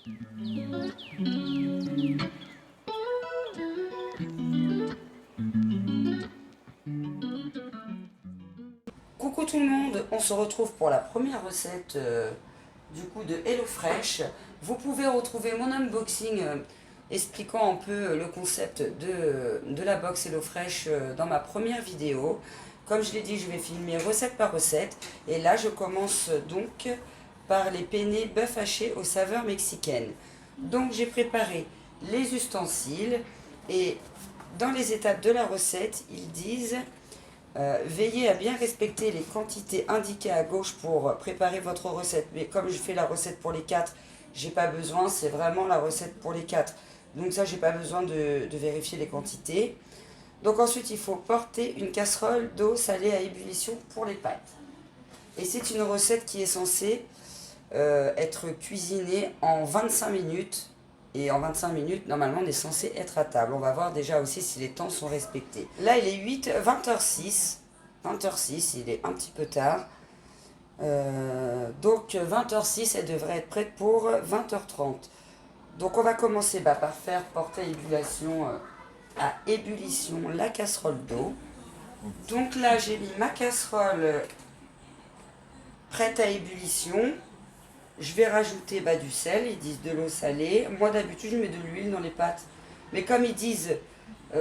Coucou tout le monde, on se retrouve pour la première recette du coup de HelloFresh. Vous pouvez retrouver mon unboxing expliquant un peu le concept de la box HelloFresh dans ma première vidéo. Comme je l'ai dit, je vais filmer recette par recette. Et là, je commence donc par les penne bœuf haché aux saveurs mexicaines. Donc j'ai préparé les ustensiles et dans les étapes de la recette, ils disent veillez à bien respecter les quantités indiquées à gauche pour préparer votre recette. Mais comme je fais la recette pour les 4, j'ai pas besoin, c'est vraiment la recette pour les 4. Donc ça, j'ai pas besoin de vérifier les quantités. Donc ensuite, il faut porter une casserole d'eau salée à ébullition pour les pâtes. Et c'est une recette qui est censée être cuisinée en 25 minutes. Et en 25 minutes, normalement, on est censé être à table. On va voir déjà aussi si les temps sont respectés. Là, il est 20h06. 20h06, il est un petit peu tard. Donc, 20h06, elle devrait être prête pour 20h30. Donc, on va commencer par faire porter à ébullition la casserole d'eau. Donc là, j'ai mis ma casserole prête à ébullition. Je vais rajouter du sel, ils disent de l'eau salée. Moi d'habitude je mets de l'huile dans les pâtes. Mais comme ils disent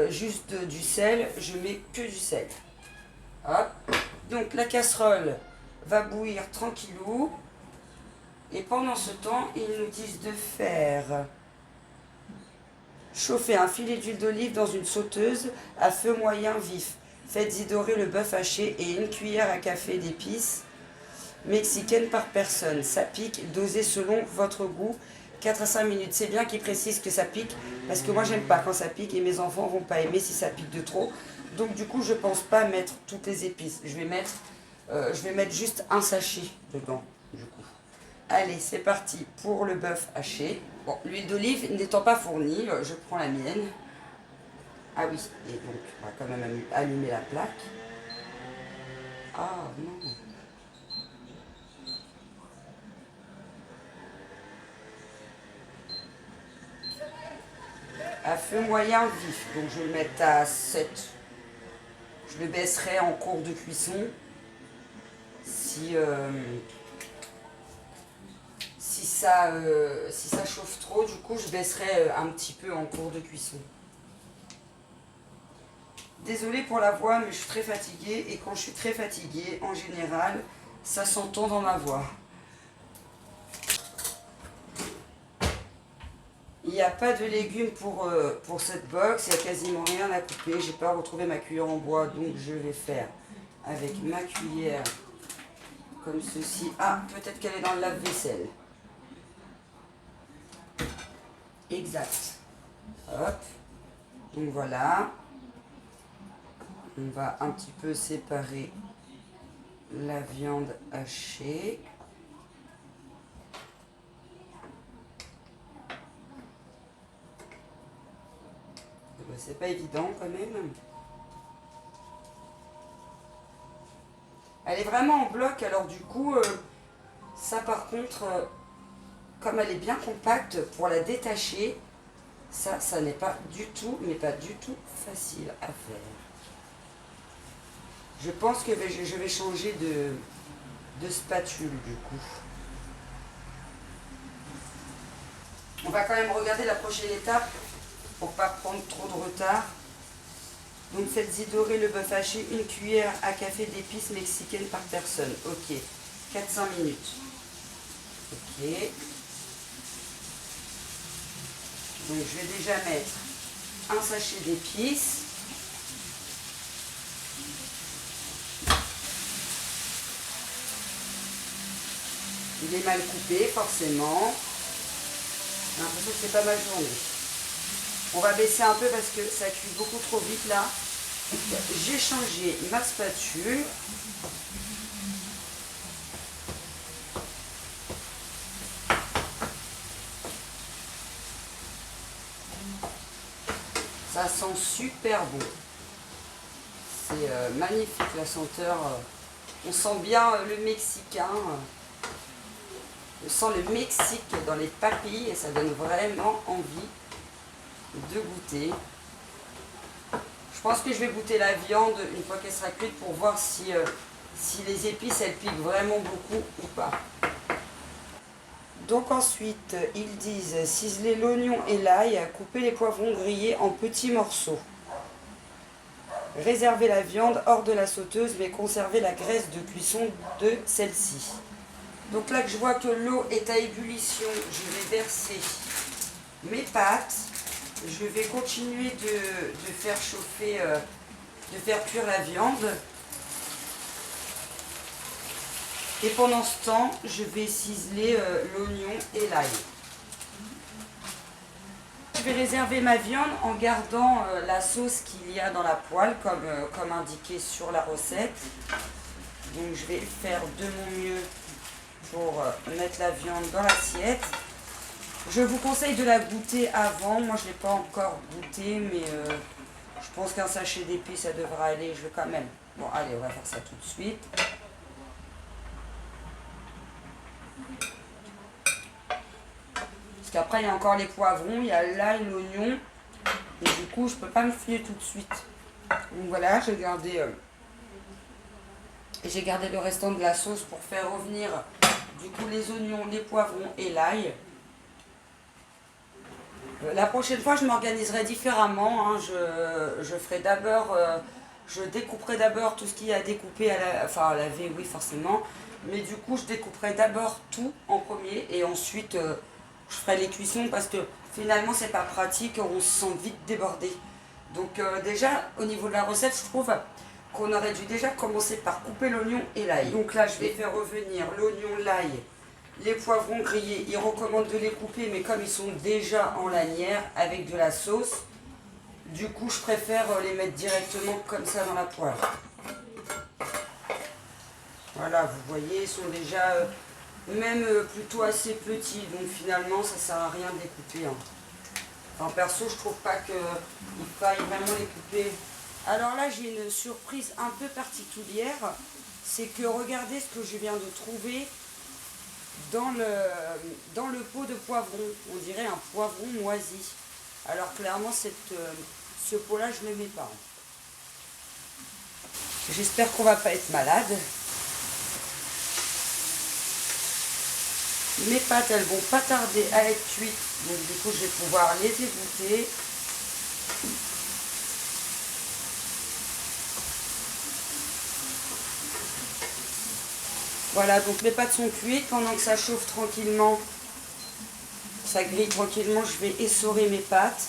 juste du sel, je mets que du sel. Hop. Donc la casserole va bouillir tranquillou. Et pendant ce temps, ils nous disent de faire chauffer un filet d'huile d'olive dans une sauteuse à feu moyen vif. Faites-y dorer le bœuf haché et une cuillère à café d'épices mexicaine par personne. Ça pique, dosé selon votre goût. 4 à 5 minutes. C'est bien qu'ils précisent que ça pique, parce que moi j'aime pas quand ça pique et mes enfants vont pas aimer si ça pique de trop. Donc du coup je pense pas mettre toutes les épices. Je vais mettre juste un sachet dedans du coup. Allez, c'est parti pour le bœuf haché. Bon, l'huile d'olive n'étant pas fournie, je prends la mienne. Ah oui, et donc on va quand même allumer la plaque. Ah non. À feu moyen vif, donc je vais le mettre à 7. Je le baisserai en cours de cuisson si ça chauffe trop. Du coup, je baisserai un petit peu en cours de cuisson. Désolée pour la voix, mais je suis très fatiguée. Et quand je suis très fatiguée, en général, ça s'entend dans ma voix. Il n'y a pas de légumes pour cette box, il n'y a quasiment rien à couper. Je n'ai pas retrouvé ma cuillère en bois, donc je vais faire avec ma cuillère comme ceci. Ah, peut-être qu'elle est dans le lave-vaisselle. Exact. Hop. Donc voilà. On va un petit peu séparer la viande hachée. C'est pas évident quand même. Elle est vraiment en bloc, alors du coup, ça par contre, comme elle est bien compacte, pour la détacher, ça n'est pas du tout, mais pas du tout facile à faire. Je pense que je vais changer de spatule du coup. On va quand même regarder la prochaine étape pour ne pas prendre trop de retard. Donc faites-y dorer le bœuf haché, une cuillère à café d'épices mexicaines par personne. Ok, 4-5 minutes. Ok. Donc je vais déjà mettre un sachet d'épices. Il est mal coupé forcément. J'ai l'impression que c'est pas ma journée. On va baisser un peu parce que ça cuit beaucoup trop vite là. J'ai changé ma spatule. Ça sent super bon. C'est magnifique la senteur. On sent bien le mexicain. sent le Mexique dans les papilles et ça donne vraiment envie de goûter. Je pense que je vais goûter la viande une fois qu'elle sera cuite pour voir si les épices elles piquent vraiment beaucoup ou pas. Donc ensuite, ils disent ciseler l'oignon et l'ail, couper les poivrons grillés en petits morceaux. Réserver la viande hors de la sauteuse mais conserver la graisse de cuisson de celle-ci. Donc là que je vois que l'eau est à ébullition, je vais verser mes pâtes. Je vais continuer de faire chauffer, de faire cuire la viande. Et pendant ce temps, je vais ciseler l'oignon et l'ail. Je vais réserver ma viande en gardant la sauce qu'il y a dans la poêle, comme indiqué sur la recette. Donc je vais faire de mon mieux pour mettre la viande dans l'assiette. Je vous conseille de la goûter avant. Moi, je ne l'ai pas encore goûté, mais je pense qu'un sachet d'épices, ça devra aller. Je vais quand même... Bon, allez, on va faire ça tout de suite. Parce qu'après, il y a encore les poivrons, il y a l'ail, l'oignon. Et du coup, je ne peux pas me fier tout de suite. Donc voilà, j'ai gardé le restant de la sauce pour faire revenir du coup les oignons, les poivrons et l'ail. La prochaine fois, je m'organiserai différemment. Hein. Je ferai d'abord, je découperai d'abord tout ce qu'il y a à découper, à laver, oui forcément. Mais du coup, je découperai d'abord tout en premier et ensuite je ferai les cuissons parce que finalement, c'est pas pratique, on se sent vite débordé. Donc déjà, au niveau de la recette, je trouve qu'on aurait dû déjà commencer par couper l'oignon et l'ail. Donc là, je vais faire revenir l'oignon, l'ail, les poivrons grillés. Ils recommandent de les couper, mais comme ils sont déjà en lanière avec de la sauce, du coup, je préfère les mettre directement comme ça dans la poêle. Voilà, vous voyez, ils sont déjà même plutôt assez petits, donc finalement, ça sert à rien de les couper. Hein. Enfin, perso, je trouve pas qu'il faille vraiment les couper. Alors là, j'ai une surprise un peu particulière. C'est que regardez ce que je viens de trouver dans le pot de poivron. On dirait un poivron moisi. Alors clairement, ce pot-là, je ne le mets pas. J'espère qu'on va pas être malade. Mes pâtes, elles vont pas tarder à être cuites. Donc du coup, je vais pouvoir les égoutter. Voilà, donc mes pâtes sont cuites. Pendant que ça chauffe tranquillement, ça grille tranquillement, je vais essorer mes pâtes.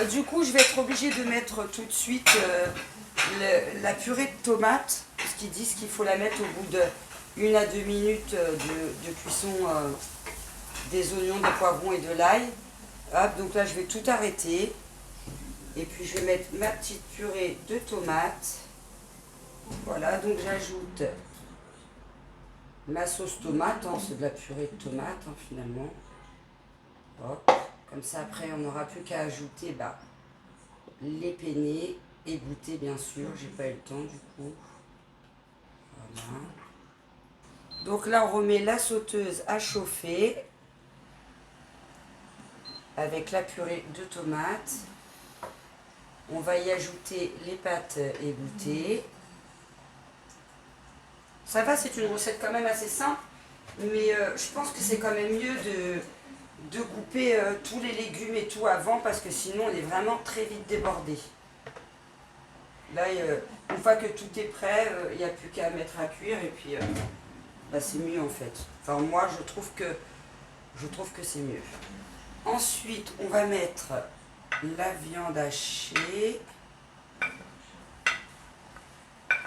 Du coup, je vais être obligée de mettre tout de suite la purée de tomates. Parce qu'ils disent qu'il faut la mettre au bout de 1 à 2 minutes de cuisson des oignons, des poivrons et de l'ail. Hop, donc là, je vais tout arrêter. Et puis, je vais mettre ma petite purée de tomates. Voilà, donc j'ajoute ma sauce tomate, hein, c'est de la purée de tomate hein, finalement. Hop. Comme ça après on n'aura plus qu'à ajouter les penne et goûter bien sûr, j'ai pas eu le temps du coup. Voilà. Donc là on remet la sauteuse à chauffer avec la purée de tomate. On va y ajouter les pâtes égouttées. Ça va, c'est une recette quand même assez simple, mais je pense que c'est quand même mieux de couper tous les légumes et tout avant, parce que sinon on est vraiment très vite débordé. Là, une fois que tout est prêt, il n'y a plus qu'à mettre à cuire, et puis c'est mieux en fait. Enfin moi je trouve que c'est mieux. Ensuite, on va mettre la viande hachée.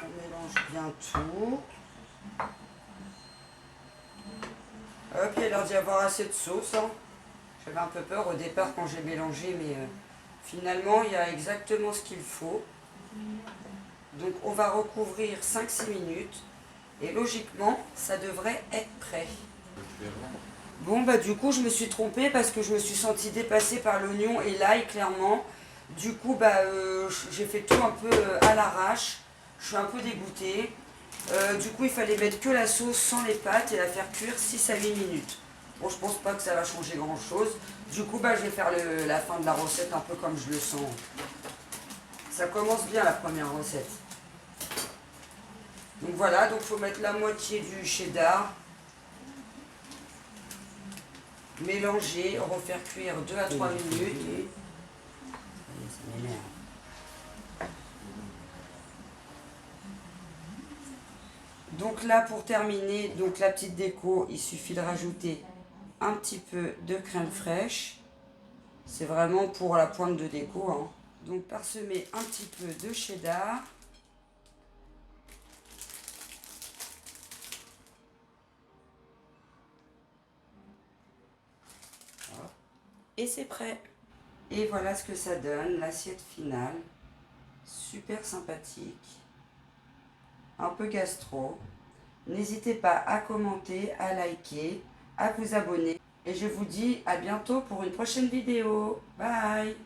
On mélange bien tout. Hop, il a l'air d'y avoir assez de sauce. Hein. J'avais un peu peur au départ quand j'ai mélangé, mais finalement, il y a exactement ce qu'il faut. Donc, on va recouvrir 5-6 minutes. Et logiquement, ça devrait être prêt. Bon, du coup, je me suis trompée parce que je me suis sentie dépassée par l'oignon et l'ail, clairement. Du coup, j'ai fait tout un peu à l'arrache. Je suis un peu dégoûtée. Du coup, il fallait mettre que la sauce sans les pâtes et la faire cuire 6 à 8 minutes. Bon, je pense pas que ça va changer grand chose. Du coup, bah, je vais faire la fin de la recette un peu comme je le sens. Ça commence bien la première recette. Donc voilà, donc il faut mettre la moitié du cheddar. Mélanger, refaire cuire 2 à 3 minutes. Ça m'énerve. Donc là, pour terminer, donc la petite déco, il suffit de rajouter un petit peu de crème fraîche. C'est vraiment pour la pointe de déco, hein. Donc parsemer un petit peu de cheddar. Et c'est prêt. Et voilà ce que ça donne, l'assiette finale. Super sympathique. Un peu gastro. N'hésitez pas à commenter, à liker, à vous abonner. Et je vous dis à bientôt pour une prochaine vidéo. Bye!